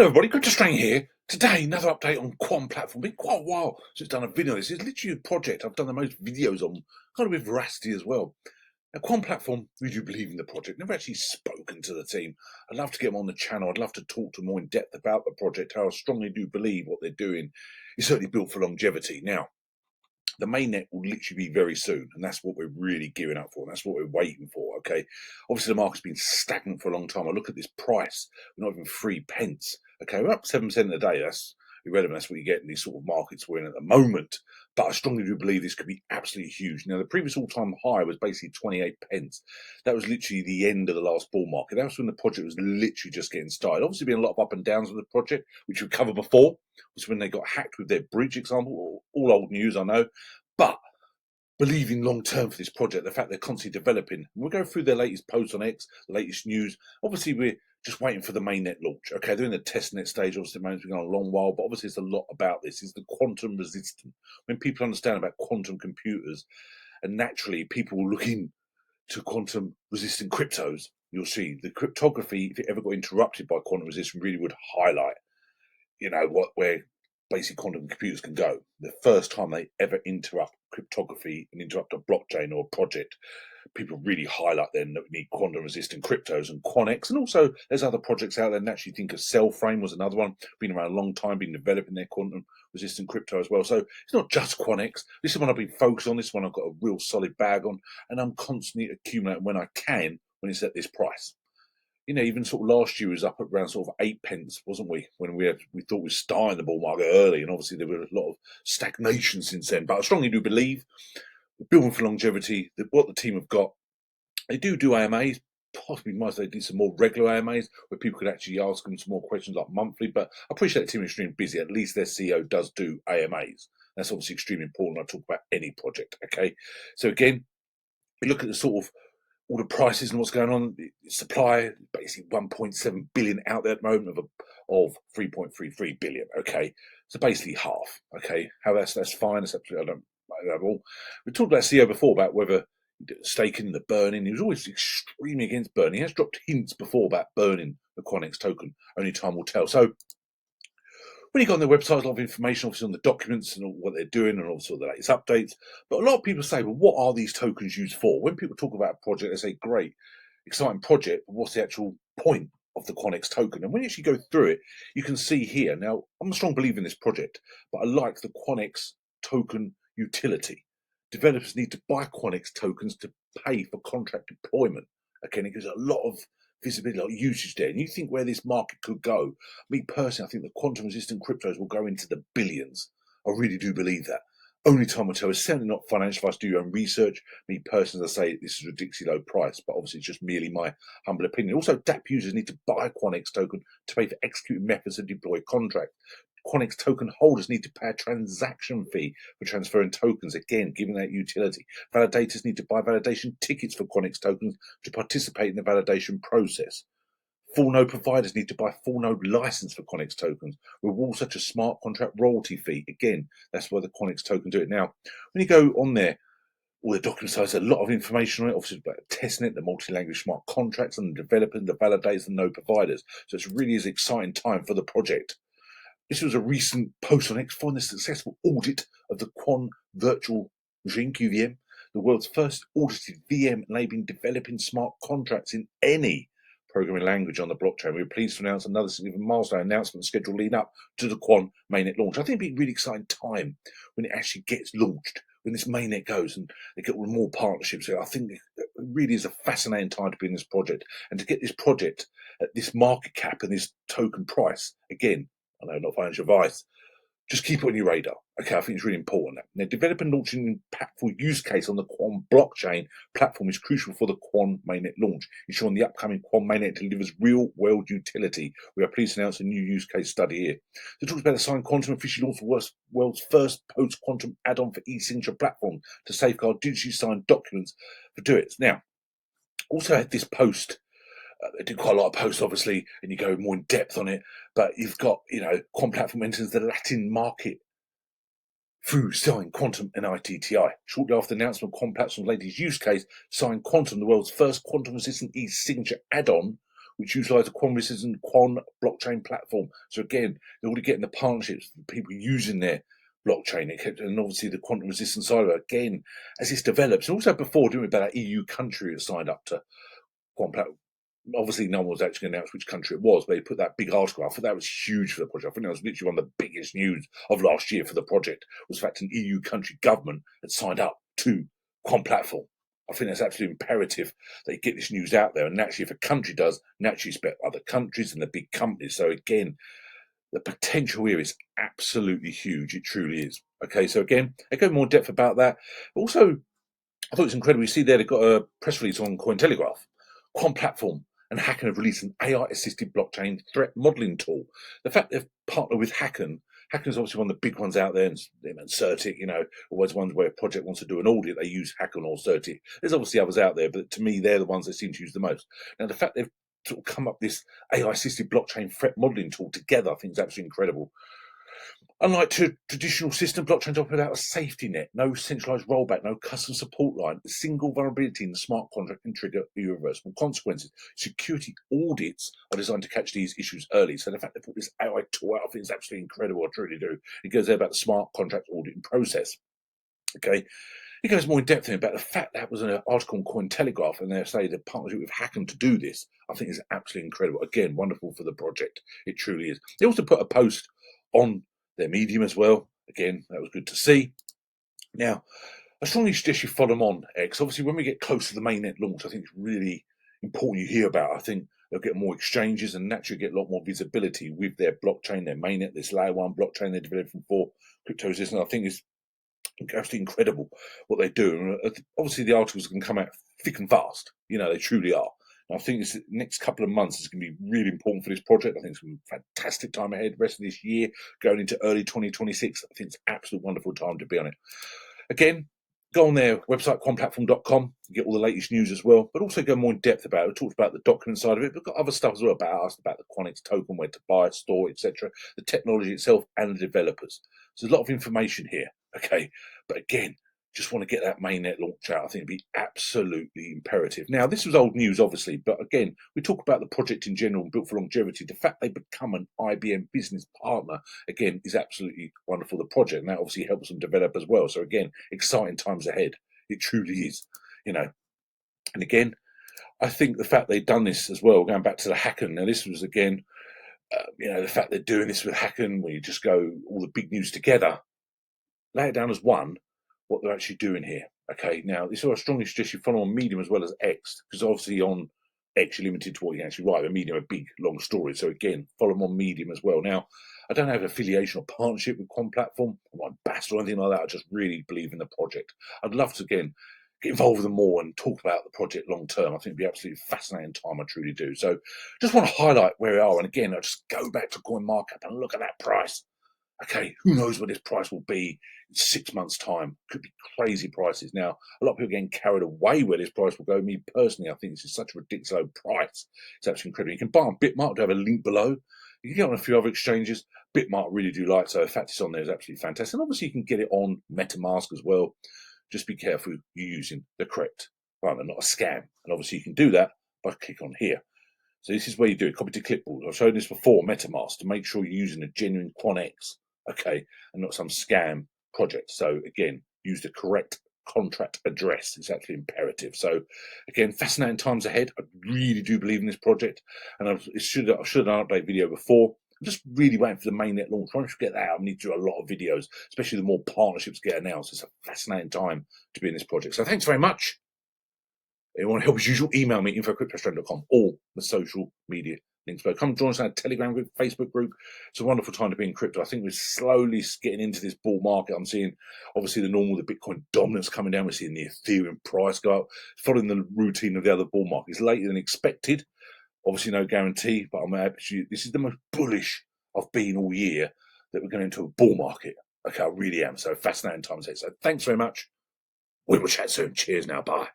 Hello everybody, CryptoStrang here. Today, another update on QanPlatform. Been quite a while since I've done a video on this. It's literally a project I've done the most videos on, kind of with veracity as well. Now, QanPlatform, we do believe in the project. Never actually spoken to the team. I'd love to get them on the channel. I'd love to talk to them more in depth about the project, how I strongly do believe what they're doing is certainly built for longevity. Now, the mainnet will literally be very soon, and that's what we're really gearing up for, and that's what we're waiting for. Okay, obviously the market's been stagnant for a long time. I look at this price, we're not even 3p. Okay, we're up 7% a day. That's irrelevant. That's what you get in these sort of markets we're in at the moment. But I strongly do believe this could be absolutely huge. Now, the previous all-time high was basically 28p. That was literally the end of the last bull market. That was when the project was literally just getting started. Obviously, been a lot of up and downs with the project, which we've covered before. Was when they got hacked with their bridge example. All old news, I know. But believing long term for this project, the fact they're constantly developing. We'll go through their latest posts on X, latest news. Obviously, we're just waiting for the mainnet launch. Okay, they're in the testnet stage. Obviously, the mainnet's been going a long while, but obviously, there's a lot about this. It's the quantum resistant. When people understand about quantum computers, and naturally, people will look into quantum resistant cryptos, you'll see the cryptography, if it ever got interrupted by quantum resistance, really would highlight, where basic quantum computers can go. The first time they ever interrupt cryptography and interrupt a blockchain or a project, people really highlight then that we need quantum resistant cryptos and QANX. And also there's other projects out there. Naturally, think of Cellframe was another one, been around a long time, been developing their quantum resistant crypto as well. So it's not just QANX. This is one I've been focused on. This one I've got a real solid bag on, and I'm constantly accumulating when I can, when it's at this price. Even sort of last year was up at around sort of 8p, wasn't we? When we thought we were starting the bull market early, and obviously there was a lot of stagnation since then. But I strongly do believe, building for longevity, that what the team have got, they do AMAs. Possibly might they do some more regular AMAs where people could actually ask them some more questions like monthly. But I appreciate the team is extremely busy. At least their CEO does do AMAs. That's obviously extremely important when I talk about any project. Okay, so again, we look at the sort of all the prices and what's going on. Supply, basically 1.7 billion out there at the moment of 3.33 billion. Okay, so basically half. Okay, how that's fine. That's absolutely, I don't at all. We talked about CEO before about whether staking the burning. He was always extremely against burning. He has dropped hints before about burning the QANX token. Only time will tell. So when you go on their website, a lot of information, obviously, on the documents and what they're doing and also the latest updates. But a lot of people say, well, what are these tokens used for? When people talk about a project, they say, great, exciting project, but what's the actual point of the QANX token? And when you actually go through it, you can see here. Now, I'm a strong believer in this project, but I like the QANX token utility. Developers need to buy QANX tokens to pay for contract deployment. Okay, and it gives a lot of visibility, like usage there. And you think where this market could go. Me personally, I think the quantum resistant cryptos will go into the billions. I really do believe that. Only time will tell. It's certainly not financial advice. Do your own research. Me personally, as I say, this is a ridiculously low price, but obviously it's just merely my humble opinion. Also, DApp users need to buy a QANX token to pay for executing methods of deploy contract. QANX token holders need to pay a transaction fee for transferring tokens, again, giving that utility. Validators need to buy validation tickets for QANX tokens to participate in the validation process. Full node providers need to buy full node license for QANX tokens. Rewards such as smart contract royalty fee. Again, that's why the QANX token do it. Now, when you go on there, all the document sites, a lot of information on it, obviously about Testnet, the multi-language smart contracts, and the developers, the validators, and node providers. So it's really an exciting time for the project. This was a recent post on X following the successful audit of the Quant Virtual Machine, QVM, the world's first audited VM enabling developing smart contracts in any programming language on the blockchain. We were pleased to announce another significant milestone announcement scheduled leading up to the Quant mainnet launch. I think it'll be a really exciting time when it actually gets launched, when this mainnet goes and they get more partnerships. So I think it really is a fascinating time to be in this project, and to get this project at this market cap and this token price, again, I know, not financial advice, just keep it on your radar. Okay, I think it's really important. Now, developing and launching an impactful use case on the Quant blockchain platform is crucial for the Quant mainnet launch, ensuring the upcoming Quant mainnet delivers real-world utility. We are pleased to announce a new use case study here. So it talks about the Sign Quantum officially launched the world's first post-quantum add-on for e-signature platform to safeguard digitally signed documents for DYORs. Now, also had this post. They do quite a lot of posts, obviously, and you go more in depth on it. But you've got, QuantPlatform enters the Latin market through Sign Quantum and ITTI. Shortly after the announcement of QuantPlatform's latest use case, Sign Quantum, the world's first quantum-resistant e-signature add-on, which utilise the QanResistant Quan blockchain platform. So again, they're already getting the partnerships, people using their blockchain, and obviously the quantum resistant side of it, again, as this develops. And also before, didn't we, about that EU country that signed up to QanPlatform. Obviously, no one was actually going to announce which country it was, but they put that big article. I thought that was huge for the project. I think that was literally one of the biggest news of last year for the project, was the fact an EU country government had signed up to QanPlatform. I think that's absolutely imperative that you get this news out there. And naturally, if a country does, naturally expect other countries and the big companies. So again, the potential here is absolutely huge. It truly is. Okay, so again, I go more in depth about that. Also, I thought it was incredible. You see there, they've got a press release on Cointelegraph. QanPlatform and Hacken have released an AI-assisted blockchain threat modeling tool. The fact they've partnered with Hacken is obviously one of the big ones out there, and Certic, always ones where a project wants to do an audit, they use Hacken or Certic. There's obviously others out there, but to me, they're the ones they seem to use the most. Now, the fact they've sort of come up with this AI-assisted blockchain threat modeling tool together, I think is absolutely incredible. Unlike traditional system, blockchains operate without a safety net, no centralized rollback, no custom support line. A single vulnerability in the smart contract can trigger irreversible consequences. Security audits are designed to catch these issues early. So the fact they put this AI tool out, I think is absolutely incredible. I truly do. It goes there about the smart contract auditing process. Okay. It goes more in depth about the fact that was an article on Cointelegraph, and they say the partnership with Hacken to do this, I think is absolutely incredible. Again, wonderful for the project. It truly is. They also put a post on their Medium as well. Again, that was good to see. Now, I strongly suggest you follow them on X. Obviously, when we get close to the mainnet launch, I think it's really important you hear about. I think they'll get more exchanges and naturally get a lot more visibility with their blockchain, their mainnet, this layer one blockchain they're developing for cryptos. And I think it's absolutely incredible what they do. And obviously, the articles can come out thick and fast. They truly are. And I think this next couple of months is going to be really important for this project. I think it's going to be a fantastic time ahead. Rest of this year, going into early 2026. I think it's an absolute wonderful time to be on it. Again, go on their website, QanPlatform.com, get all the latest news as well, but also go more in depth about it. We talked about the document side of it, but we've got other stuff as well about the QANX token, where to buy, store, etc., the technology itself, and the developers. So there's a lot of information here, okay? But again, just want to get that mainnet launch out. I think it'd be absolutely imperative. Now, this was old news, obviously, but again, we talk about the project in general, built for longevity. The fact they become an IBM business partner, again, is absolutely wonderful. The project, and that obviously helps them develop as well. So again, exciting times ahead. It truly is, And again, I think the fact they've done this as well, going back to the Hacken. Now, this was again, the fact they're doing this with Hacken, where you just go all the big news together, lay it down as one, what they're actually doing here. Okay, now this is what I strongly suggest you follow on Medium as well as X, because obviously on X you're limited to what you can actually write. But Medium a big long story, so again follow them on Medium as well. Now I don't have an affiliation or partnership with QanPlatform, I'm not ambassador or anything like that. I just really believe in the project. I'd love to again get involved with them more and talk about the project long term. I think it'd be absolutely fascinating time. I truly do. So just want to highlight where we are, and again I just go back to CoinMarkup and look at that price. Okay, who knows what this price will be in 6 months' time? Could be crazy prices. Now, a lot of people are getting carried away where this price will go. Me personally, I think this is such a ridiculous low price. It's absolutely incredible. You can buy on Bitmark. I have a link below. You can get on a few other exchanges. Bitmark really do like, so the fact it's on there is absolutely fantastic. And obviously, you can get it on MetaMask as well. Just be careful you're using the correct one and not a scam. And obviously, you can do that by clicking on here. So this is where you do it. Copy to clipboard. I've shown this before, MetaMask, to make sure you're using a genuine QANX. Okay, and not some scam project. So again, use the correct contract address. It's actually imperative. So again, fascinating times ahead. I really do believe in this project, and I should have done an update video before. I'm just really waiting for the mainnet launch. Once we get that out, I need to do a lot of videos, especially the more partnerships get announced. It's a fascinating time to be in this project. So thanks very much. If you want to help as usual, email me, info@cryptostrang.com, or the social media links below. Come join us in our Telegram group, Facebook group. It's a wonderful time to be in crypto. I think we're slowly getting into this bull market. I'm seeing, obviously, the Bitcoin dominance coming down. We're seeing the Ethereum price go up, following the routine of the other bull markets. Later than expected. Obviously, no guarantee, but this is the most bullish I've been all year, that we're going into a bull market. Okay, I really am. So fascinating times ahead. So thanks very much. We will chat soon. Cheers now. Bye.